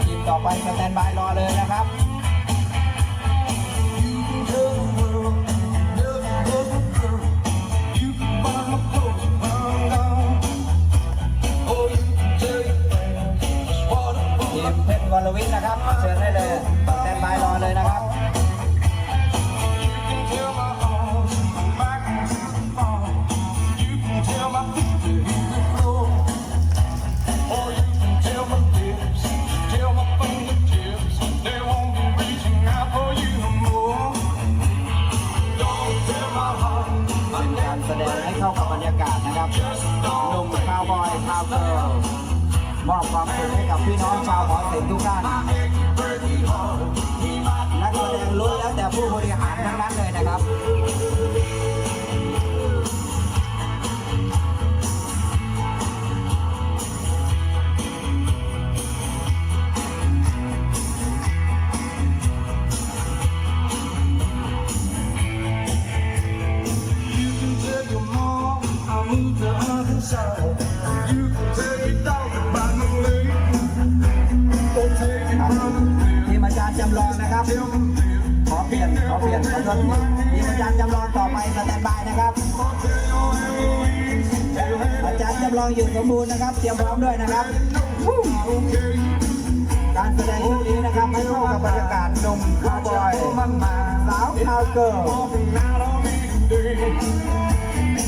ทีมต่อไปสแตนบายรอเลยนะครับทีมเพชรวรวิทย์นะครับเชิญได้เลยสแตนบายรอเลยนะครับแสดงให้เข้ากับบรรยากาศนะครับหนุ่มคาวบอยคาวเกิร์ลมอบความสุขให้กับพี่น้องชาวหอศิลป์ทุกท่านนักแสดงล้วนแล้วแต่ผู้บริหารทั้งนั้นเลยนะครับทีมอาจารย์จำลองนะครับขอเปลี่ยนขอโทษทีมอาจารย์จำลองต่อไปสแตนบายนะครับอาจารย์จำลองอยู่สมบูรณ์นะครับเตรียมพร้อมด้วยนะครับการแสดงช่วงนี้นะครับให้เข้ากับบรรยากาศหนุ่มคาวบอยสาวคาวเกิร์ล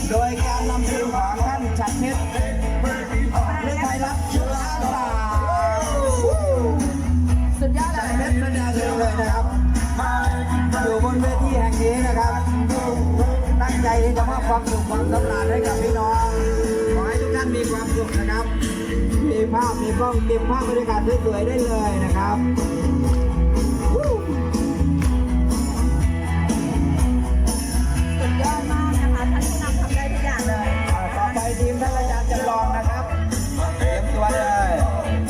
โดยการนำทีมของท่านชัดเพชรหรือไทยรัฐจุฬาภาสุดยอดเลยเพชรแสดงเลยนะครับอยู่บนเวทีแห่งนี้นะครับตั้งใจที่จะมอบความสุขความสำราญให้กับพี่น้องขอให้ทุกท่านมีความสุขนะครับมีภาพมีกล้องเก็บภาพบรรยากาศสวยๆได้เลยนะครับสุดยอดมากนะคะท่านผู้นำทำได้ทุกอย่างเลยต่อไปทีมท่านอาจารย์จำลองนะครับเตรียมตัวเลย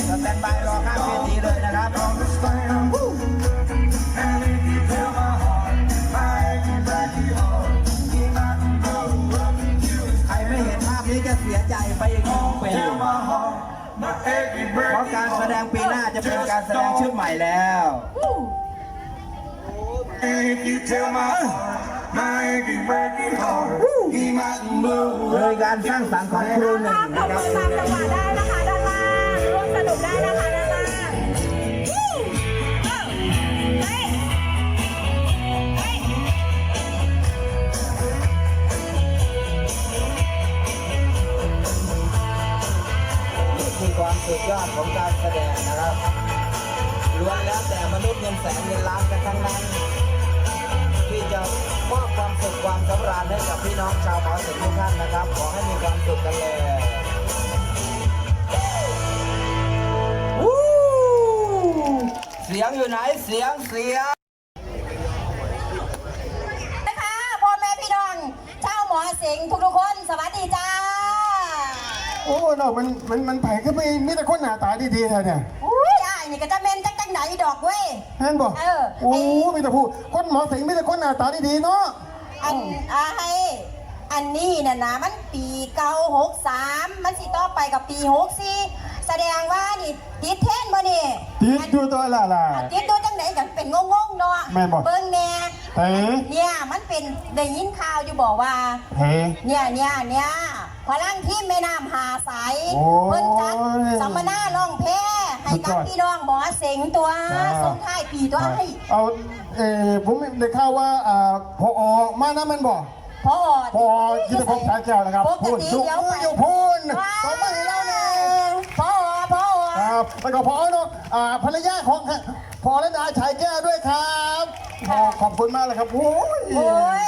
สแตนบายรอข้างเวทีเลยนะครับใครไม่เห็นภาพนี้จะเสียใจไปอีก2 ปีเพราะการแสดงปีหน้าจะเป็นการแสดงชุดใหม่แล้วโดยการสร้างสรรค์ของครูหนึ่งนะครับตามจังหวะได้นะคะด้านล่างร่วมสนุกได้นะคะด้านล่างคือความสุดยอดของการแสดงนะครับล้วนแล้วแต่มนุษย์เงินแสนเงินล้านกันทั้งนั้นที่จะมอบความสุขความสำราญให้กับพี่น้องชาวหอศิลป์ทุกท่านนะครับขอให้มีความสุขกันเลยเสียงอยู่ไหนเสียงนะคะพ่อแม่พี่น้องเจ้าหมอสิงห์ทุกคนสวัสดีจ้าโอ้เนาะมันแผงขึ้นไปมีแต่คนหน้าตาดีๆเธอเนี่ยอุ้ยอ้ายนี่ก็จะเมนจังไหนดอกเว้ยเห็นบ่โอ้มีแต่ผู้คนหมอสิงมีแต่คนหน้าตาดีๆเนาะอันนี้น่ะนะมันปี63มันสิต่อไปกับปี64แสดงว่านี่ติดเทรนบ่นี่ติดดูตัวล่ะติดดูจังไหนกันเป็นงงๆเนาะเบิ่งแน่เนี่ยมันเป็นได้ยินข่าวอยู่บอกว่าเนี่ยพลังทีมแม่น้ำหาสายเพิ่นจัดสัมมนาร้องเพลงให้กับพี่น้องหมอเสงตัวส่งท้ายปีตัวให้เอาผมได้ข่าวว่าพอมานะมันบอกพอยุทธภพสายแก้วนะครับพูดสุขอยู่พูนต่อมาให้เราเนี่ยพอครับแล้วก็พอเนาะภรรยาของพอและดาชายแก้วด้วยครับขอบคุณมากเลยครับโอ้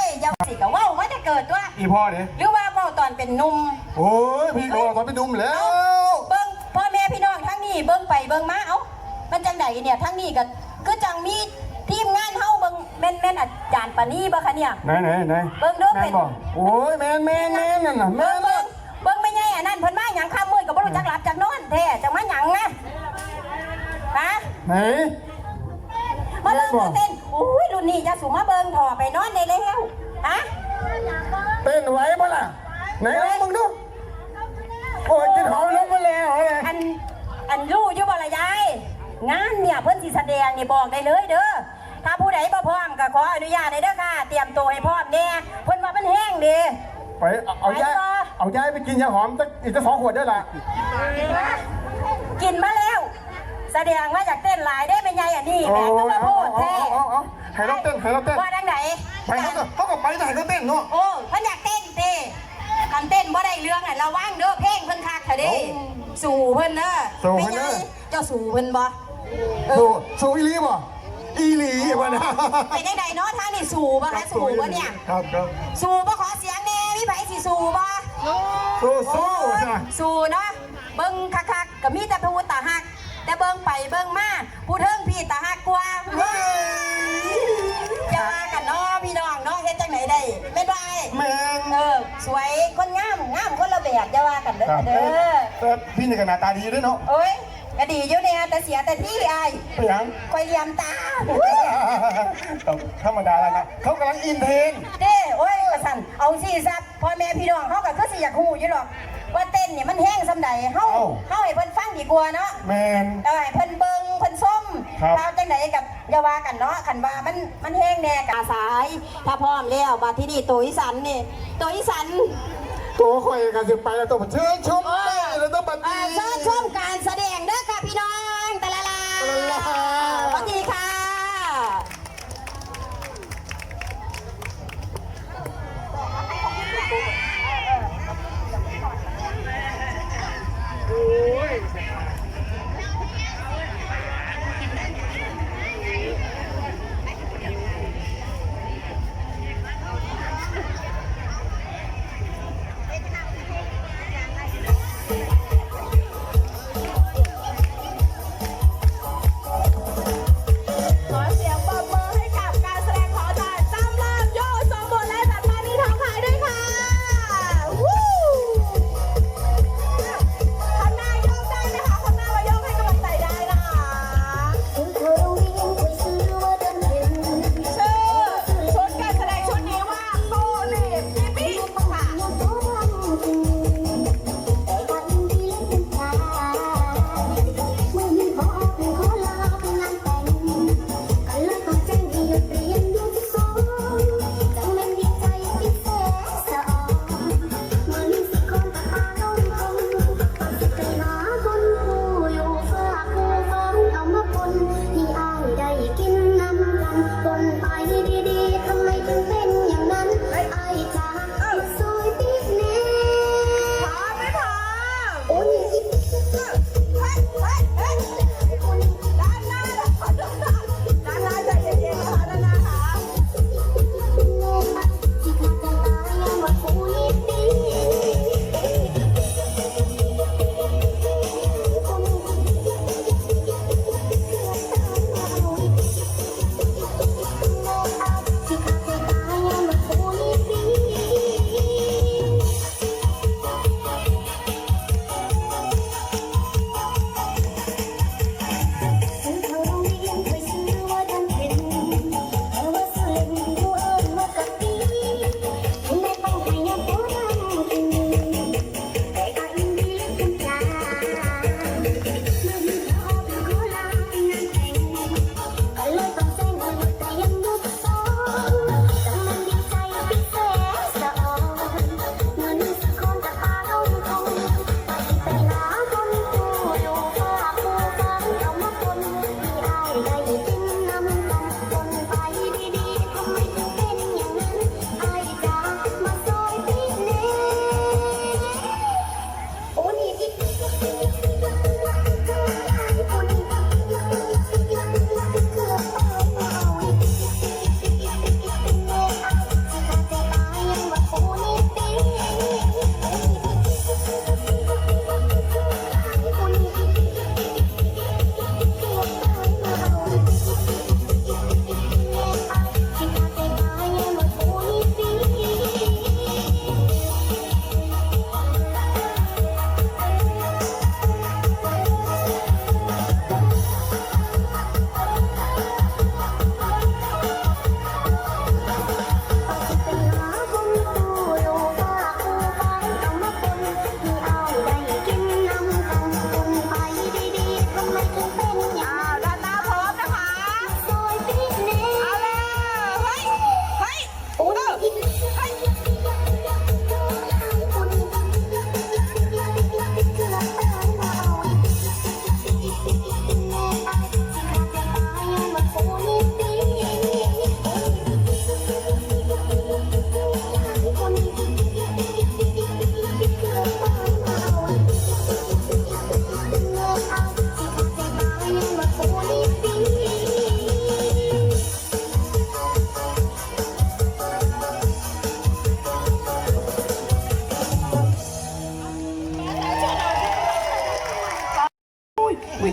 ยยังสิกับว่าจะเกิดว่าอีพ่อเนี่ยหรือว่าตอนเป็นนุ่มโอ้ยพี่ก็ตอนเป็นนุ่มแล้วเบิ้งพ่อแม่พี่น้องทั้งนี้เบิ้งไปเบิ้งมาเอ้ามันจังไหนเนี่ยทั้งนี้ก็จังมีทีมงานเฮาเบิ้งแม่นอาจารย์ปานี่บ่คะเนี่ยไหนเบิ้งดูเป็นโอ้ยแม่นั่นน่ะเบิ้งไม่ใช่อันนั้นเพิ่นมาหยังข้ามมือกับบ่รู้จักหลับจักนอนแท้จังมาหยังนะฮะไหนมาเริ่มเต้นโอ้ยรุ่นนี้จะสูงมาเบิ้งถอไปนอนได้แล้วฮะเต้นไหวบ่ล่ะไหนลองมึงดู โอ้ยกินหอมลงมาแล้ว อันรู้อยู่บ่ละยายงานเนี่ยเพิ่นสิแสดงนี่บอกได้เลยเด้อถ้าผู้ใดบ่พร้อมก็ขออนุญาตได้เด้อค่ะเตรียมตัวให้พร้อมแน่เพิ่นว่ามันแห้งดี ไปเอาย้ายไปกินยาหอมอีก2 ขวดได้ละ กินมาแล้ว แสดงว่าอยากเต้นหลายได้เป็นไงอันนี้แหม่ก็มาพูดแท้ ให้เราเต้นว่าดังไหน ไปเขาก็ไปไหนก็เต้นเนาะ โอ้เพิ่นอยากเต้นเต้กันเต้นบ่ได้เรื่องน่ะระวังเด้อเพลงเพิ่นคักเถอะเด้สู่เพิ่นเด้อเป็นไงเจ้าสู่เพิ่นบ่ สู้อีลีบ่อีลีวะนะ เป็นจังไดเนาะท่านี่สู่บ่คะสู่บ่เนี่ย ครับครับ สู่บ่ขอเสียงแน่มีไผสิสู่บ่ สู้นะ สู่เนาะเบิ่งคักๆก็มีแต่ผู้ตาหักแต่เบิ่งไปเบิ่งมาผู้เทิงพี่ตาหักกว่าอย่าว่ากันเนาะพี่น้องเนาะเฮ็ดจังไหนได้ไม่ได้ แมง สวยคนงามคนละแบบอย่าว่ากันเด้อเด้อ แต่พี่นี่ก็หน้าตาดีด้วยเนาะ โอ้ยก็ดีอยู่เนี่ยแต่เสียแต่ที่อ้าย ไปยัง คอยเหลี่ยมตา ธรรมดาแล้วนะเขากำลังอินเทน เด้โอ้ยว่าสั่นเอาสิซับพ่อแม่พี่น้องเฮาก็คือสิอยากฮู้อยู่หรอกว่าเต้นเนี่ยมันแห้งส่ำใดเฮาให้เพิ่นฟังดีกว่าเนาะ แมน ให้เพิ่นเบิ่งเพิ่นส้ม ครับ เราจังไดกับอย่าว่ากันเนาะคันว่ามันแห้งแน่กาสายถ้าพร้อมแล้วมาที่นี่ตัวอีสันนี่ตัวอีสัน ตัวข่อยกันสิไปแล้วตัวเชิญชมได้แล้วต้องบัดนี้ เชิญชมการแสดงเด้อค่ะพี่น้องตะละลาสวัสดีค่ะ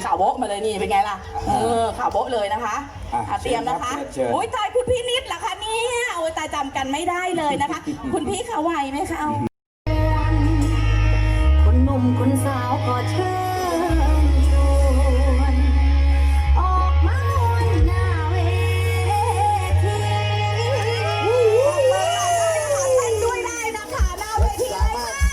ข่าวโบ๊ะมาเลยนี่เป็นไงล่ะข่าวโบ๊ะเลยนะคะเตรียมนะคะโอ้ยตายคุณพี่นิดเหรอคะเนี่ยโอ้ยตายจำกันไม่ได้เลยนะคะ คุณพี่เขาไหวไหมคะคนหนุ่มคนสาวขอเชิญชวนออกมาวนหน้าเวทีเต้นด้วยได้นะคะหน้าเวทีเลยค่ะ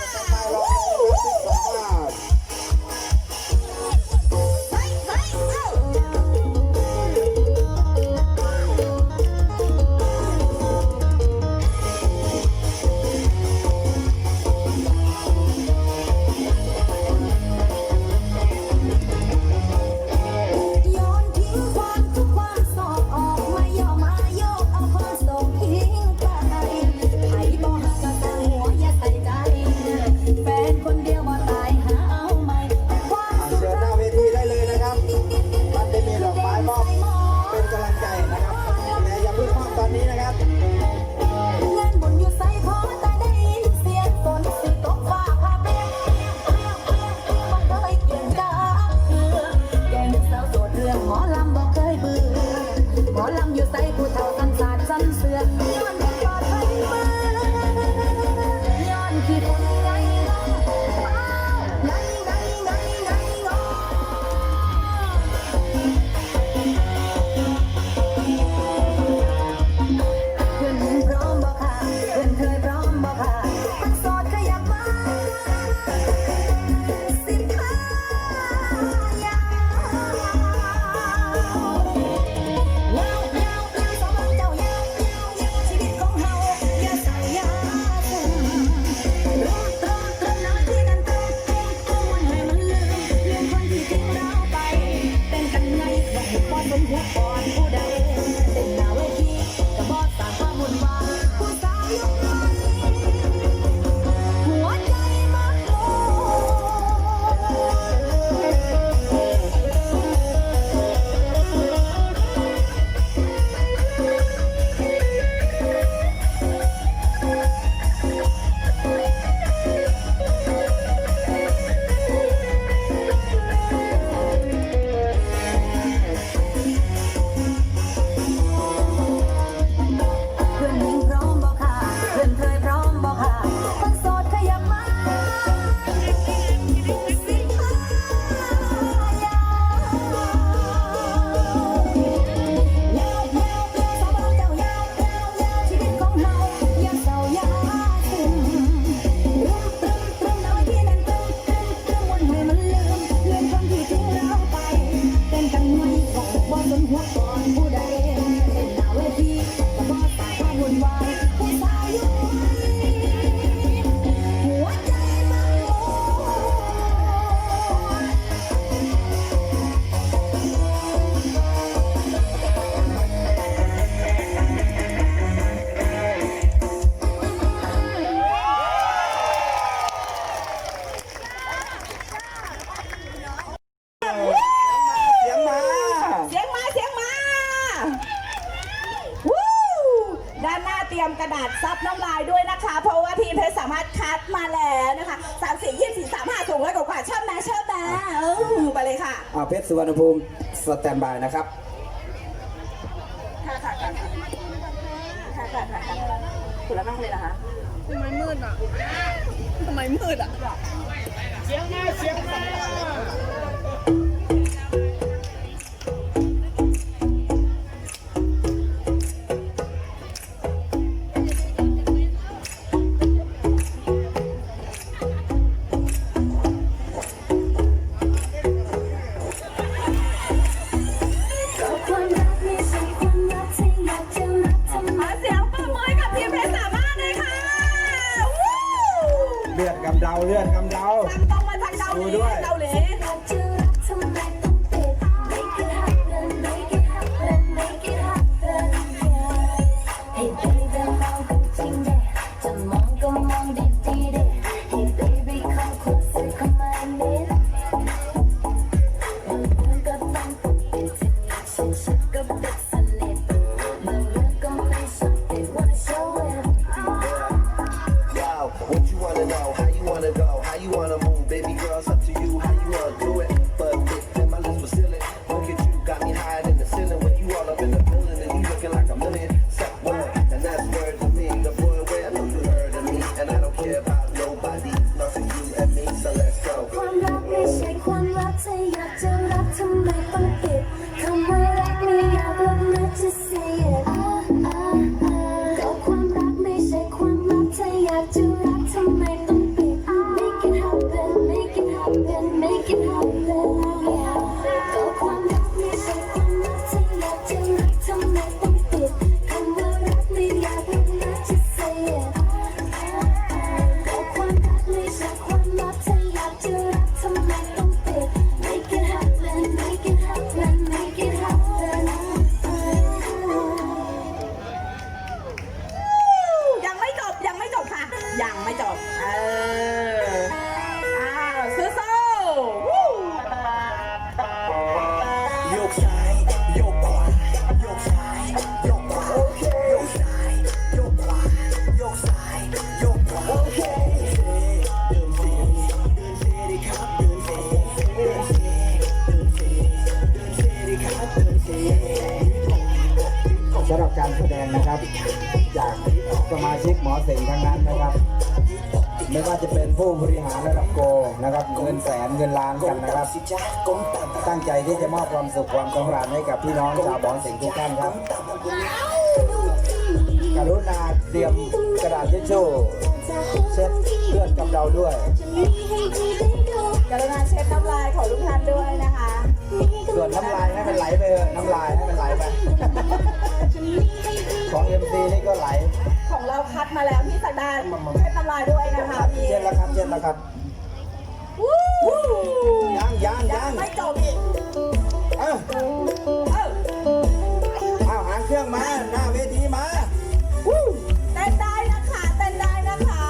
กระดาษซับน้ำลายด้วยนะคะเพราะว่าทีมเพชรสามารถคัดมาแล้วนะคะ3 4 24 3 5สูง100 กว่าชอบนะชอบนะไปเลยค่ะเพชรสุวรรณภูมิสแตนบายนะครับค่ะคุณแล้วนั่งเลยนะคะทำไมมืดอ่ะเสียงมาเลือดกำเดาต้องมาจากเกาหลีเกาหลี and I don't care about nobody. Nothing you and me, so let's go. ความรักไม่ใช่ความลับถ้าอยากจะรักทำไมต้องปิดคำว่ารักไม่อยากรับนะจะ say it ก็ความรักไม่ใช่ความลับถ้าอยากจะรักทำไมต้องปิด make it happen make it happen make it happen ก็ความรักไม่ใช่ความลับถ้าอยากจะรักทำไมต้องปิดคำว่ารักไม่อยากรับนะจะ say it ก็ความรักไม่ใช่ความลับถ้าอยากจะรักทำไมต้องปิด make it happen make it happen make it happen ยังไม่จบยังไม่จบค่ะ ยังไม่จบสู้ๆวู้ โยกซ้ายโยกขวาโยกซ้ายโยกขวาโยกซ้ายโยกขวาโยกซ้ายโยกขวาเดินเซดิครับเดินเซเดินเซเดินเซเดินเซดิครับเดินเซ สำหรับการแสดงนะครับจากสมาชิกหมอเสงทั้งนั้นนะครับไม่ว่าจะเป็นผู้บริหารระดับโกนะครับเงินแสนเงินล้านกันนะครับตั้งใจที่จะมอบความสุขความสำราญให้กับพี่น้องชาวบอนเสงทุกท่านครับกรุณาเตรียมกระดาษทิชชู่เช็ดเลือดกับเราด้วย กรุณาเช็ดน้ำลายของทุกท่านด้วยนะคะ ส่วนน้ำลายให้มันไหลไปเถอะน้ำลายให้มันไหลไป ของ MC นี่ก็ไหล ของเราคัดมาแล้วพี่สักดาเช็ดน้ำลายด้วยนะคะพี่ เช่นแล้วครับเช่นแล้วครับ วู้ ยัง ไม่จบอีก เอ้าเอาหางเครื่องมาหน้าเวทีมา เต้นได้นะคะเต้นได้นะคะ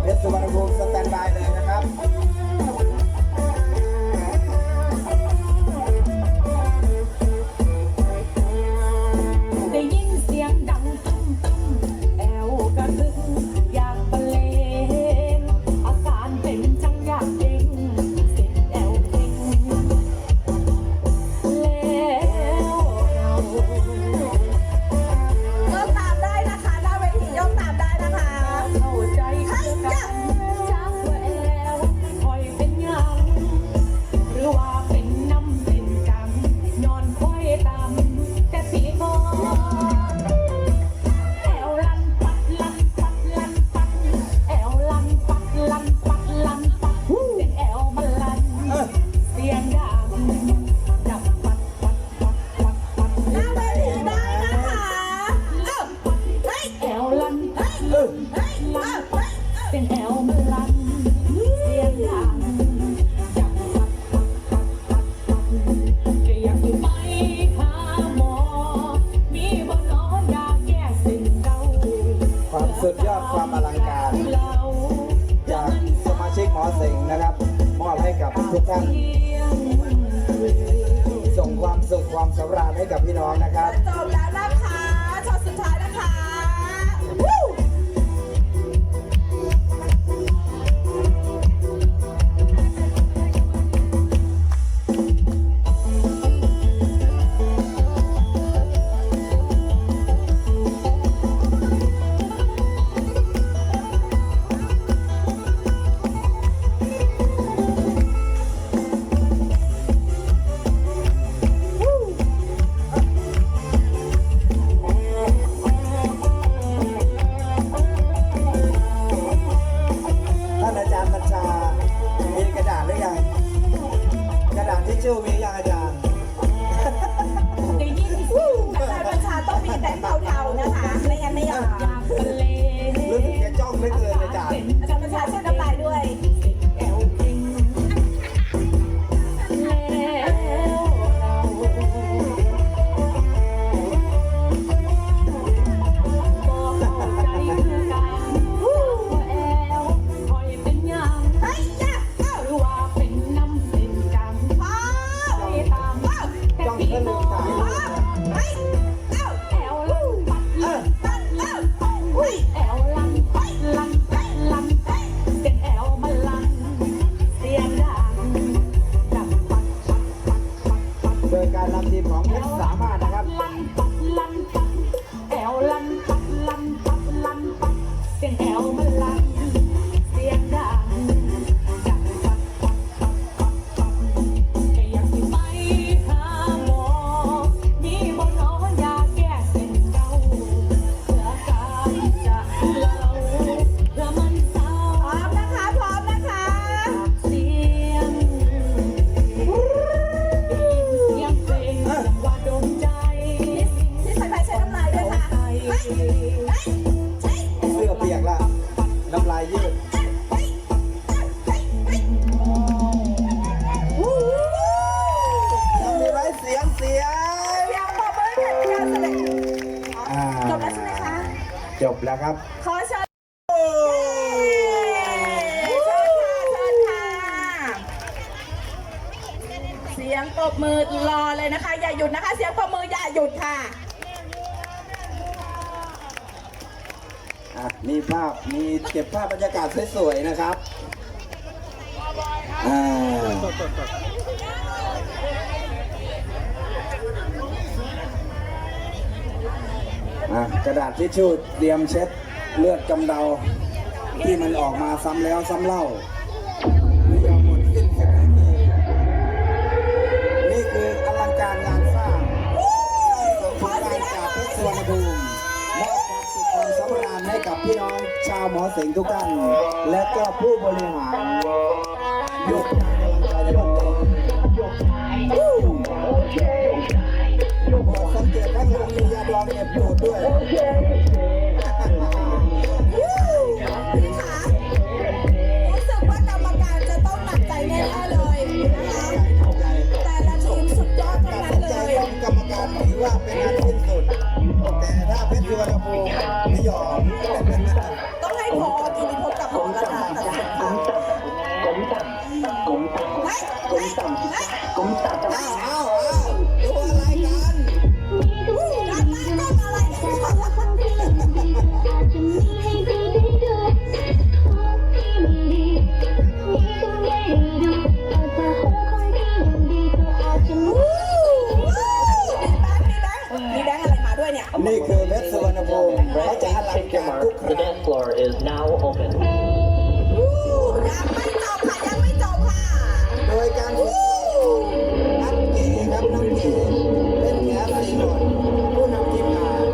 เพชรสุวรรณภูมิสแตนบายเลยนะครับ ได้ยินเสียงดังตุ้มตุ้มแอวกระทึกอยากบรรเลงอาการเป็นจังอยากเด้งเสียงแอวเพ่งแล้วเรา ยกตามได้นะคะหน้าเวทียกตามได้นะคะ เข้าใจกันจากว่าแอวคอยเป็นหยังหรือว่าเป็นน้ำเส้นกันนอนคอยตามแต่ปีมอแอวลันปัดลันปัดลันปัดแอวลันปัดลันปัดลันปัดเป็นแอวมันลันเสียงดังดับปัดปัดปัดปัดปัด หน้าเวทีได้นะคะเฮ้ย แอวลันปัด เฮ้ย เป็นแอวมันลันเสียงดังดับปัดปัดปัดปัดปัดก็อยากไปหาหมอมีบ่หนอยาแก้สิ่งเก่า ความสุดยอดความอลังการ เรา จากสมาชิกหมอเสงนะครับ มอบให้กับทุกท่าน เพียง ส่งความสุขความสำราญให้กับพี่น้องนะครับ จบแล้วนะคะช็อตสุดท้ายนะคะวู้ เสื้อเปียกละน้ำลายยืดยังมีไว้เสียง ยังปรบมือให้กับการแสดง อ่า จบแล้วใช่ไหมคะ จบแล้วครับ ขอเชิญเชิญค่ะเสียงปรบมือรอเลยนะคะ อย่าหยุดนะคะ เสียงปรบมืออย่าหยุดค่ะ มีภาพ มีเก็บภาพบรรยากาศสวยๆนะครับกระดาษทิชชู่เตรียมเช็ดเลือดกำเดาที่มันออกมาซ้ำแล้วซ้ำเล่าไม่ยอมหมดสิ้นสักทีนี่คืออลังการงานสร้างโครงการจากเพชรสุวรรณภูมิมอบความสุขความสำราญให้กับพี่น้องชาวหมอเสงทุกท่านและก็ผู้บริหารยกกำลังใจในวันนี้สังเกตข้างหลังมียาดองเก็บดูดด้วย พี่คะรู้สึกว่ากรรมการจะต้องหนักใจแน่ๆเลยนะคะแต่ละทีมสุดยอดทั้งนั้นเลย กรรมการถือว่าเป็นอันสิ้นสุดแต่ถ้าเพชรสุวรรณภูมิไม่ยอม ต้องให้พอกิติพจน์กับหมอระดาตัดสินค่ะอ้าวดูอะไรกัน ด้านหน้าก็อะไรกัน มีแบงค์อะไรมาด้วยเนี่ย นี่คือเพชรสุวรรณภูมิเขาจะอลัง Take your การทุก mark. ค The รั้ง dance floor is now open. ยังไม่จบค่ะ โดยการฝึกนักเก๋ครับนักเก๋เป็นแขกสีหมดผู้นำทีมงาน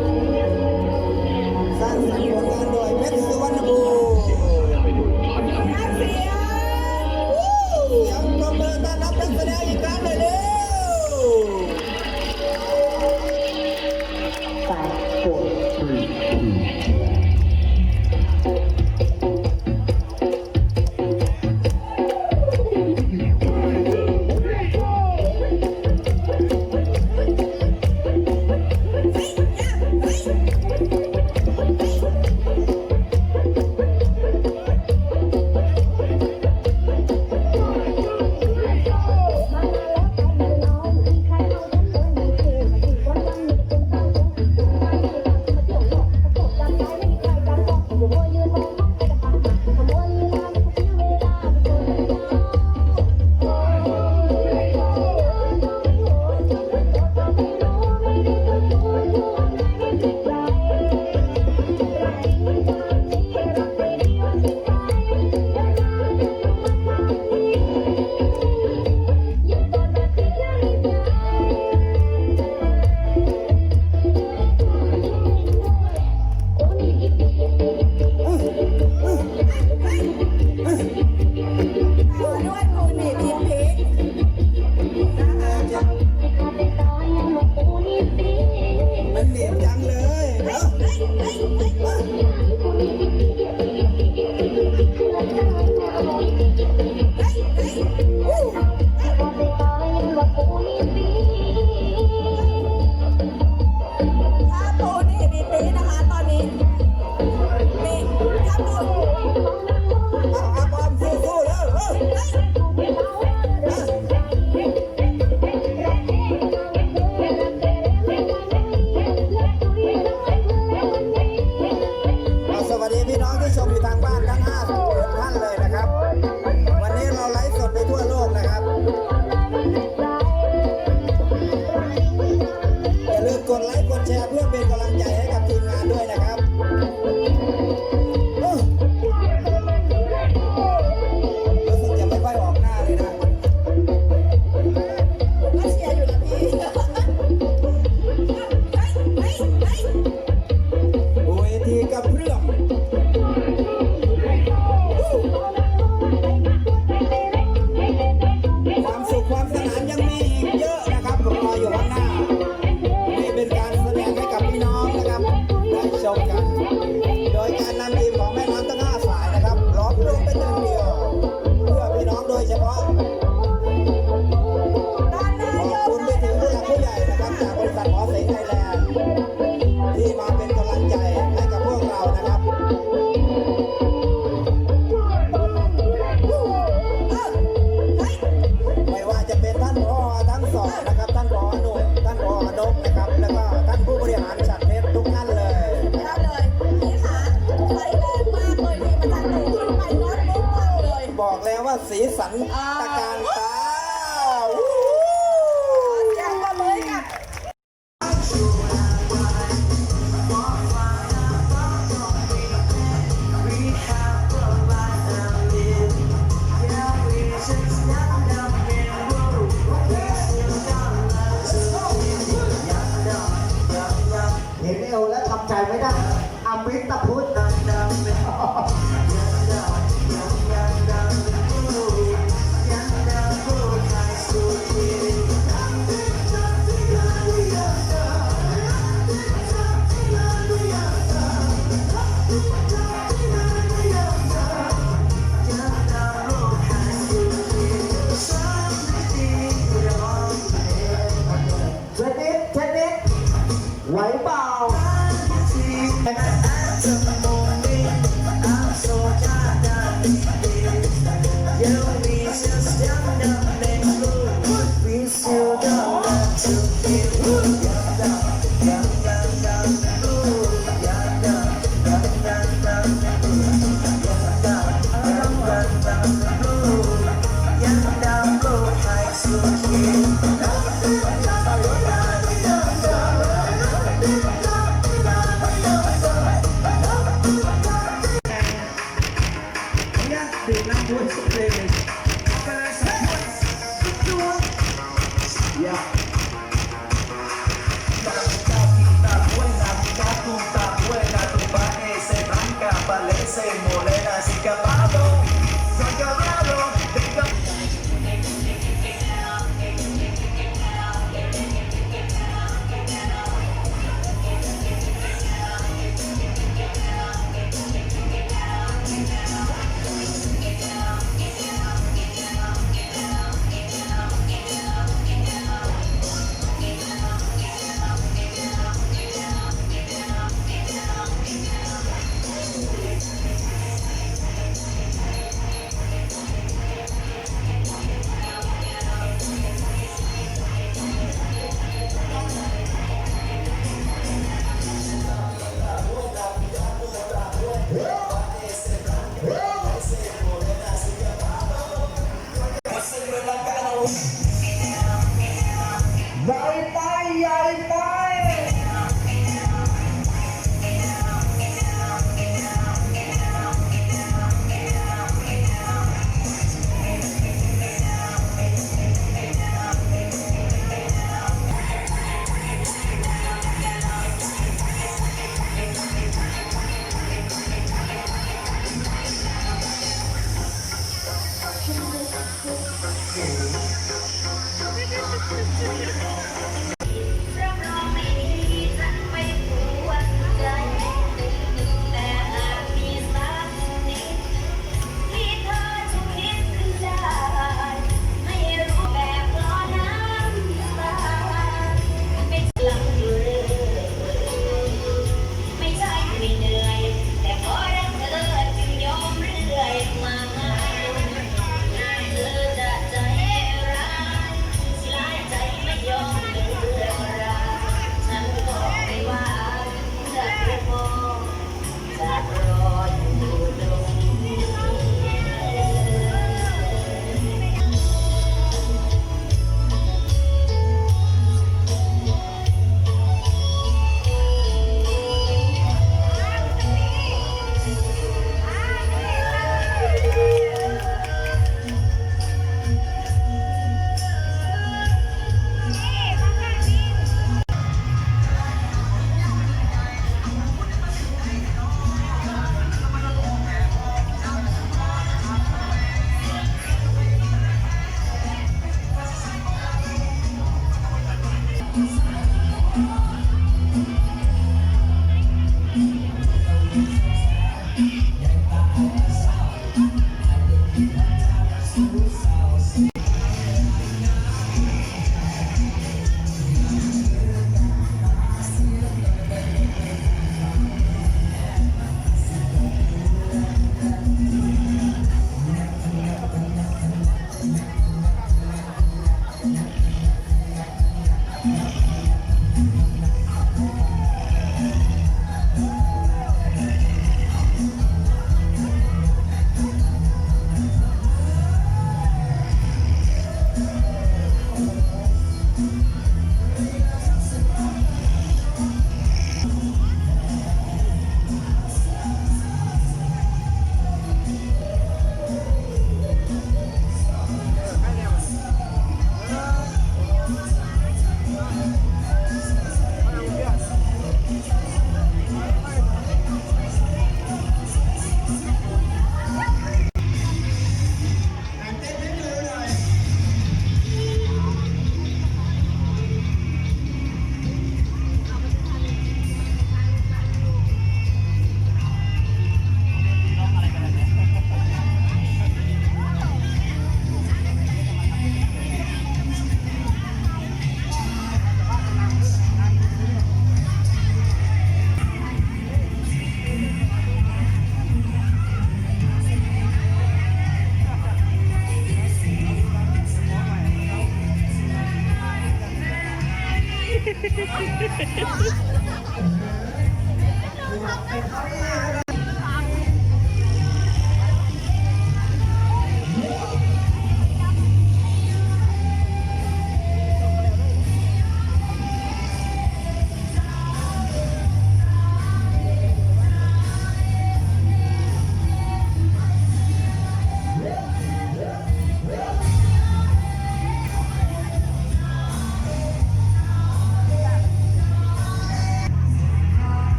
สร้างสรรค์ผลงานโดยเพชรสุวรรณภูมิยังเสียง ยังประเมินต้อนรับนักแสดงอีกครั้งเลยเร็ว 5, 4, ด้วยปูนี่ทีมพิกนะคะ มันเหนียบจังเลยเอ้า ถ้าปูนี่มีปีนะคะตอนนี้มีถ้าปู อาบอมสู้ๆแล้วสวัสดีพี่น้องที่ชมอยู่ทางบ้านทั้ง50ท่านเลยนะครับ วันนี้เราไลฟ์สดไปทั่วโลกนะครับ อย่าลืมกดไลค์กดแชร์เพื่อเป็นกำลังใจให้กับทีมงานด้วยนะครับรู้สึกจะไม่ค่อยออกหน้าเลยนะ ก็เชียร์อยู่นะพี่ เวทีกระเพื่อมความสุขความสนานยังมีอีกเยอะนะครับรออยู่ข้างหน้า นี่เป็นการแสดงให้กับพี่น้องนะครับได้ชม สีสันตะการตา แจ้งมาเลยกับ เห็นเอวแล้วทำใจไม่ได้อมิตพุทธเทนนิสไหวเปล่า ดื่มน้ำด้วยสักเพลงหนึ่งใหญ่ไปใหญ่ไป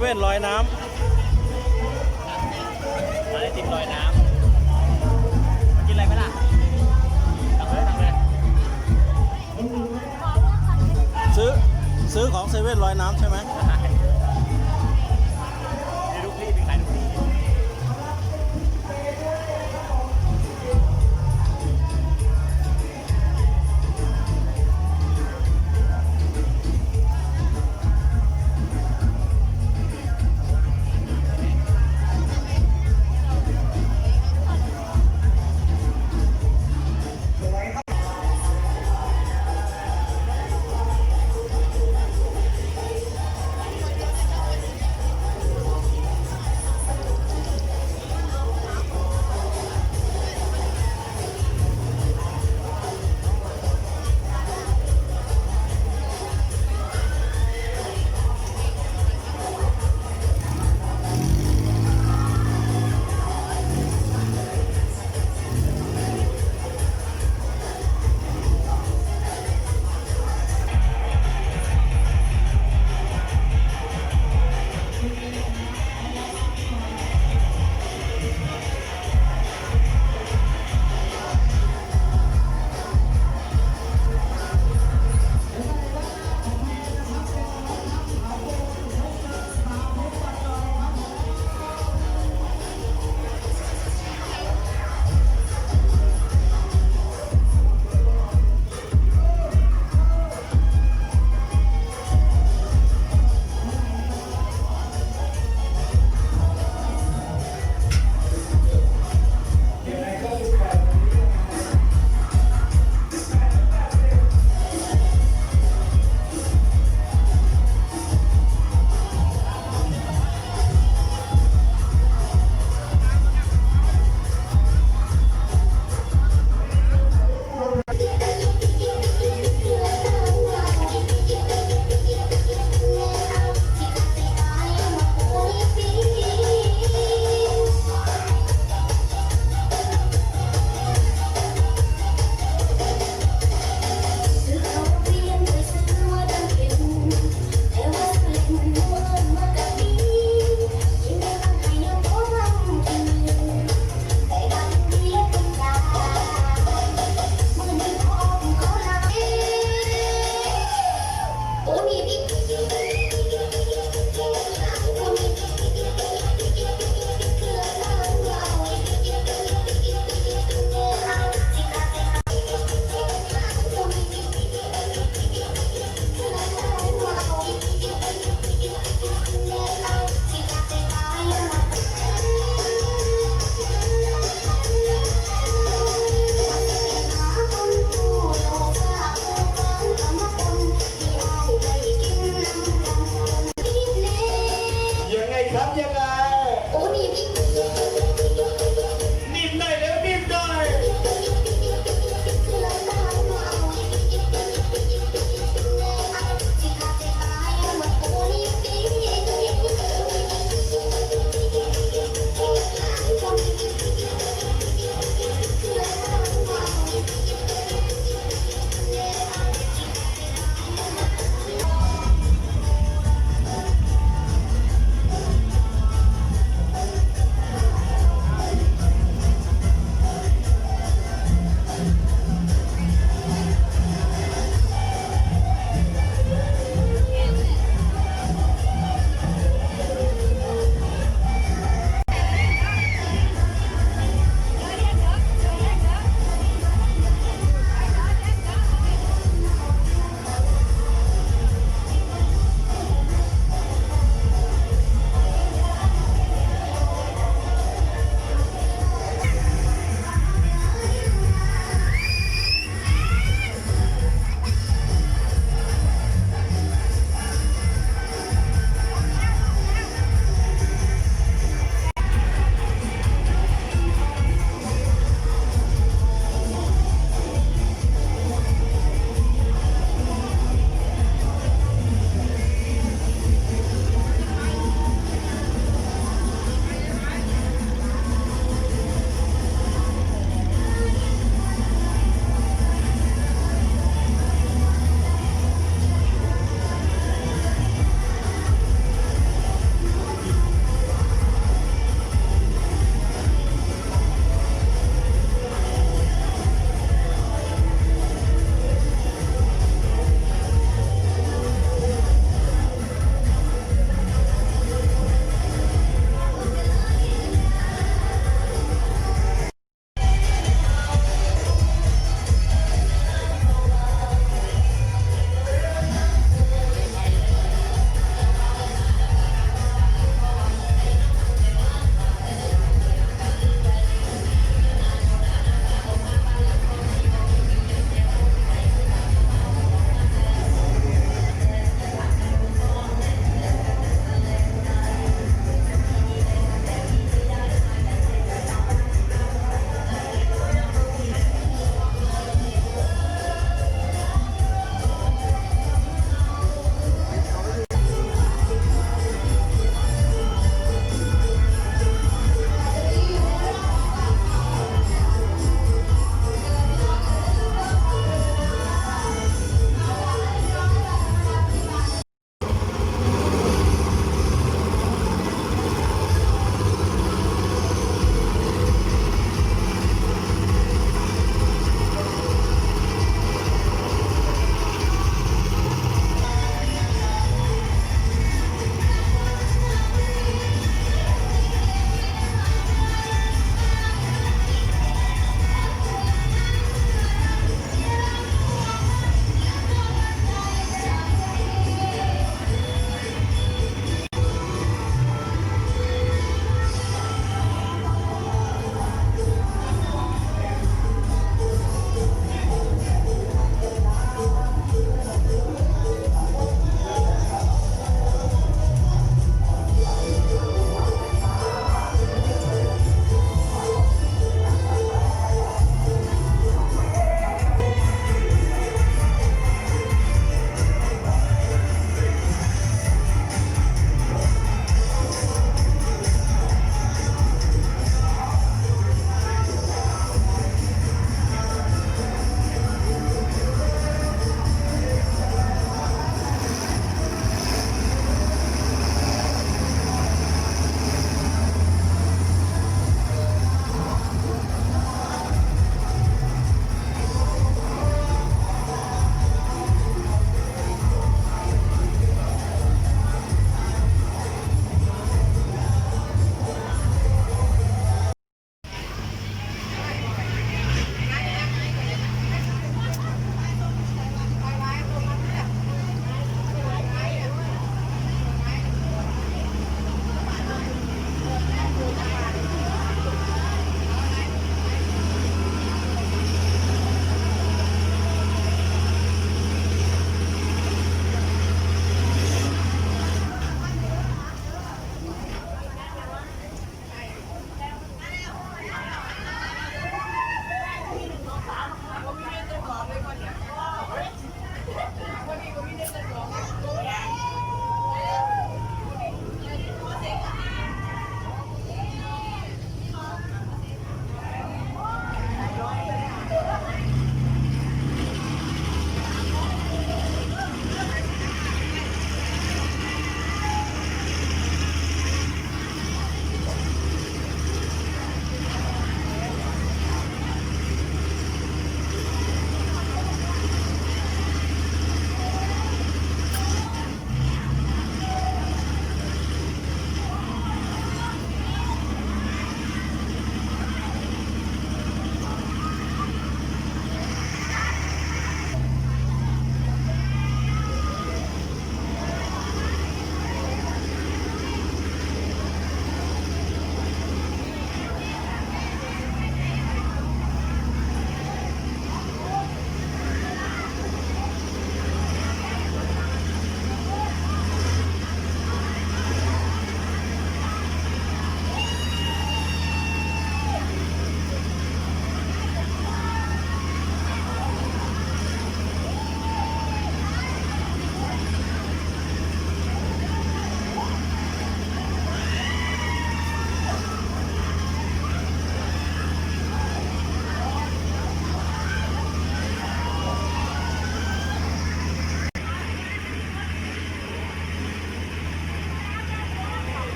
เว่นลอยน้ำอะไรติมลอยน้ำมากินอะไรไหมล่ะตักเลยซื้อของเซเว่นลอยน้ำใช่ไหมมีลูกพี่เป็นใครลูกพี่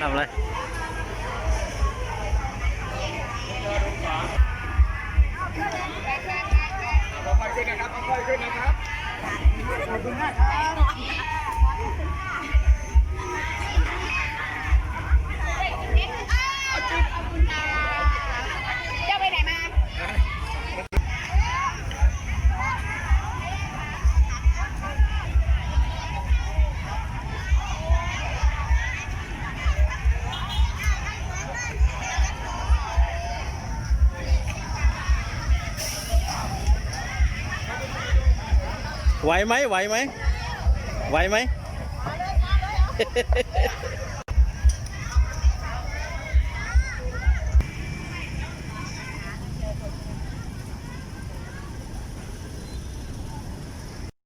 ทำอะไรไหวไหมไหวไหมไหวไหม